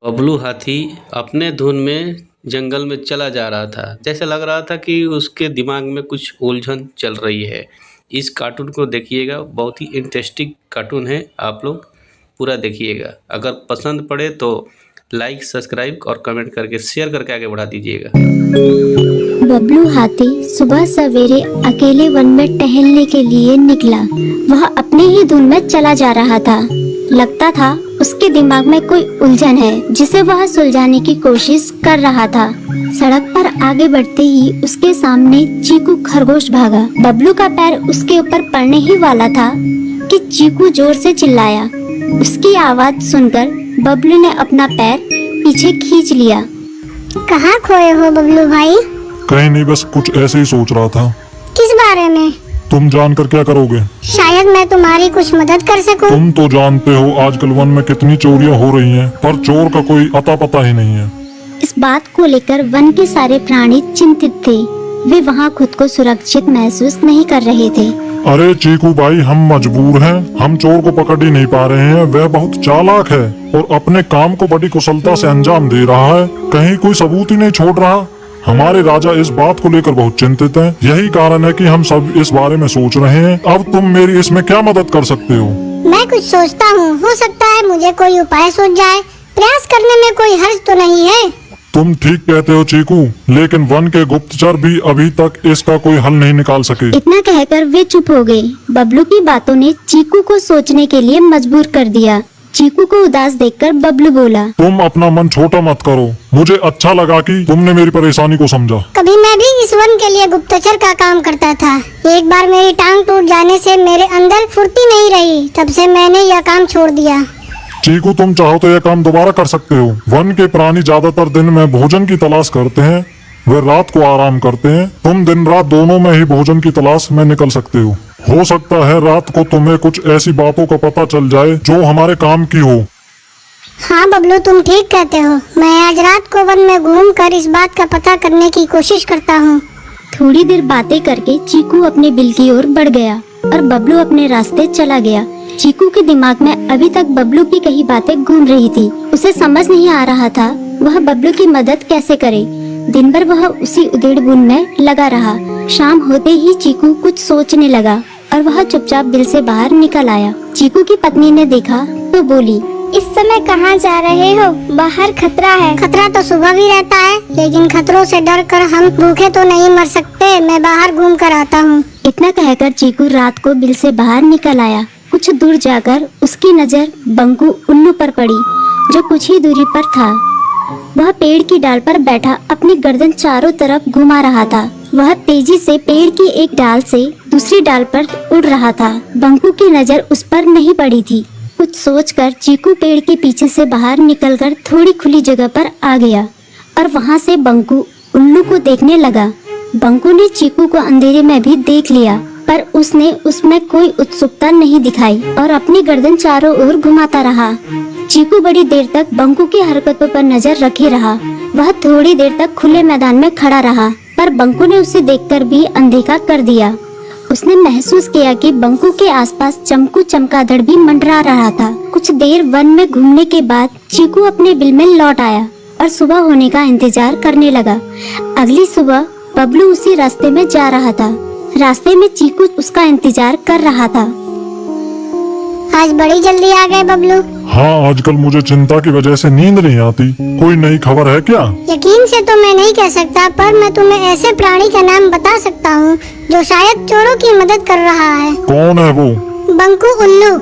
बबलू हाथी अपने धुन में जंगल में चला जा रहा था। जैसे लग रहा था कि उसके दिमाग में कुछ उलझन चल रही है। इस कार्टून को देखिएगा, बहुत ही इंटरेस्टिंग कार्टून है। आप लोग पूरा देखिएगा। अगर पसंद पड़े तो लाइक, सब्सक्राइब और कमेंट करके शेयर करके आगे बढ़ा दीजिएगा। बबलू हाथी सुबह सवेरे अकेले वन में टहलने के लिए निकला। वह अपने ही धुन में चला जा रहा था। लगता था उसके दिमाग में कोई उलझन है जिसे वह सुलझाने की कोशिश कर रहा था। सड़क पर आगे बढ़ते ही उसके सामने चीकू खरगोश भागा। बबलू का पैर उसके ऊपर पड़ने ही वाला था कि चीकू जोर से चिल्लाया। उसकी आवाज सुनकर बबलू ने अपना पैर पीछे खींच लिया। कहाँ खोए हो बबलू भाई? कहीं नहीं, बस कुछ ऐसे ही सोच रहा था। किस बारे में? तुम जानकर क्या करोगे? शायद मैं तुम्हारी कुछ मदद कर सकूं। तुम तो जानते हो आजकल वन में कितनी चोरियां हो रही हैं, पर चोर का कोई अता पता ही नहीं है। इस बात को लेकर वन के सारे प्राणी चिंतित थे। वे वहाँ खुद को सुरक्षित महसूस नहीं कर रहे थे। अरे चीकू भाई, हम मजबूर हैं। हम चोर को पकड़ ही नहीं पा रहे हैं। वह बहुत चालाक है और अपने काम को बड़ी कुशलता से अंजाम दे रहा है। कहीं कोई सबूत ही नहीं छोड़ रहा। हमारे राजा इस बात को लेकर बहुत चिंतित हैं। यही कारण है कि हम सब इस बारे में सोच रहे हैं। अब तुम मेरी इसमें क्या मदद कर सकते हो? मैं कुछ सोचता हूँ, हो सकता है मुझे कोई उपाय सूझ जाए। प्रयास करने में कोई हर्ज तो नहीं है। तुम ठीक कहते हो चीकू, लेकिन वन के गुप्तचर भी अभी तक इसका कोई हल नहीं निकाल सके। इतना कहकर वे चुप हो गए। बबलू की बातों ने चीकू को सोचने के लिए मजबूर कर दिया। चीकू को उदास देखकर बबलू बोला, तुम अपना मन छोटा मत करो। मुझे अच्छा लगा कि तुमने मेरी परेशानी को समझा। कभी मैं भी इस वन के लिए गुप्तचर का काम करता था। एक बार मेरी टांग टूट जाने से मेरे अंदर फुर्ती नहीं रही। तब से मैंने यह काम छोड़ दिया। चीकू, तुम चाहो तो यह काम दोबारा कर सकते हो। वन के प्राणी ज्यादातर दिन में भोजन की तलाश करते हैं, वे रात को आराम करते हैं। तुम दिन रात दोनों में ही भोजन की तलाश में निकल सकते हो। हो सकता है रात को तुम्हें कुछ ऐसी बातों का पता चल जाए जो हमारे काम की हो। हाँ बबलू, तुम ठीक कहते हो। मैं आज रात को वन में घूम कर इस बात का पता करने की कोशिश करता हूँ। थोड़ी देर बातें करके चीकू अपने बिल की ओर बढ़ गया और बबलू अपने रास्ते चला गया। चीकू के दिमाग में अभी तक बबलू की कही बातें घूम रही थी। उसे समझ नहीं आ रहा था वह बबलू की मदद कैसे करे। दिन भर वह उसी उधेड़-बुन में लगा रहा। शाम होते ही चीकू कुछ सोचने लगा और वह चुपचाप बिल से बाहर निकल आया। चीकू की पत्नी ने देखा तो बोली, इस समय कहाँ जा रहे हो? बाहर खतरा है। खतरा तो सुबह भी रहता है, लेकिन खतरों से डर कर हम भूखे तो नहीं मर सकते। मैं बाहर घूम कर आता हूँ। इतना कहकर चीकू रात को बिल से बाहर निकल आया। कुछ दूर जाकर उसकी नजर बंकू उल्लू पर पड़ी, जो कुछ ही दूरी पर था। वह पेड़ की डाल पर बैठा अपनी गर्दन चारों तरफ घुमा रहा था। वह तेजी से पेड़ की एक डाल से दूसरी डाल पर उड़ रहा था। बंकू की नजर उस पर नहीं पड़ी थी। कुछ सोचकर चीकू पेड़ के पीछे से बाहर निकलकर थोड़ी खुली जगह पर आ गया और वहां से बंकू उल्लू को देखने लगा। बंकू ने चीकू को अंधेरे में भी देख लिया, पर उसने उसमें कोई उत्सुकता नहीं दिखाई और अपनी गर्दन चारों ओर घुमाता रहा। चीकू बड़ी देर तक बंकू की हरकतों पर नजर रखे रहा। वह थोड़ी देर तक खुले मैदान में खड़ा रहा, पर बंकू ने उसे देखकर भी अनदेखा कर दिया। उसने महसूस किया कि बंकू के आसपास चमकू चमगादड़ भी मंडरा रहा था। कुछ देर वन में घूमने के बाद चीकू अपने बिल में लौट आया और सुबह होने का इंतजार करने लगा। अगली सुबह बबलू उसी रास्ते में जा रहा था। रास्ते में चीकू उसका इंतजार कर रहा था। आज बड़ी जल्दी आ गए बबलू। हाँ, आजकल मुझे चिंता की वजह से नींद नहीं आती। कोई नई खबर है क्या? यकीन से तो मैं नहीं कह सकता, पर मैं तुम्हें ऐसे प्राणी का नाम बता सकता हूँ जो शायद चोरों की मदद कर रहा है। कौन है वो? बंकू उल्लू।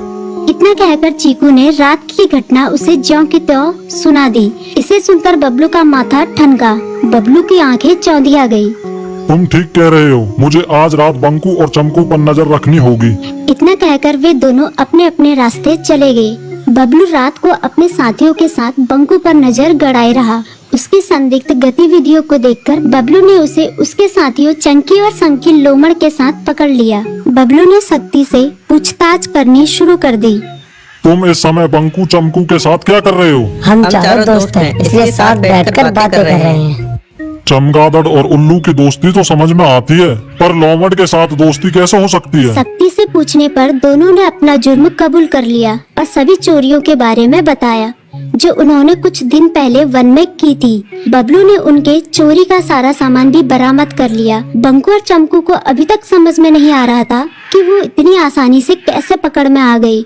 इतना कहकर चीकू ने रात की घटना उसे ज्यों की त्यों सुना दी। इसे सुनकर बबलू का माथा ठनका। बबलू की आंखें चौंधिया गई। तुम ठीक कह रहे हो। मुझे आज रात बंकू और चमकू पर नजर रखनी होगी। इतना कहकर वे दोनों अपने अपने रास्ते चले गए। बबलू रात को अपने साथियों के साथ बंकू पर नजर गड़ाए रहा। उसकी संदिग्ध गतिविधियों को देखकर बबलू ने उसे उसके साथियों चंकी और संकी लोमड़ के साथ पकड़ लिया। बबलू ने सख्ती से पूछताछ करनी शुरू कर दी। तुम इस समय बंकू चमकू के साथ क्या कर रहे हो? हम चारों दोस्त हैं, इसलिए साथ बैठकर बातें कर रहे हैं। चमगादड़ और उल्लू की दोस्ती तो समझ में आती है, पर लोमड़ के साथ दोस्ती कैसे हो सकती है? सख्ती से पूछने पर दोनों ने अपना जुर्म कबूल कर लिया और सभी चोरियों के बारे में बताया। जो उन्होंने कुछ दिन पहले वन में की थी। बबलू ने उनके चोरी का सारा सामान भी बरामद कर लिया। बंकू और चंकू को अभी तक समझ में नहीं आ रहा था कि वो इतनी आसानी से कैसे पकड़ में आ गई।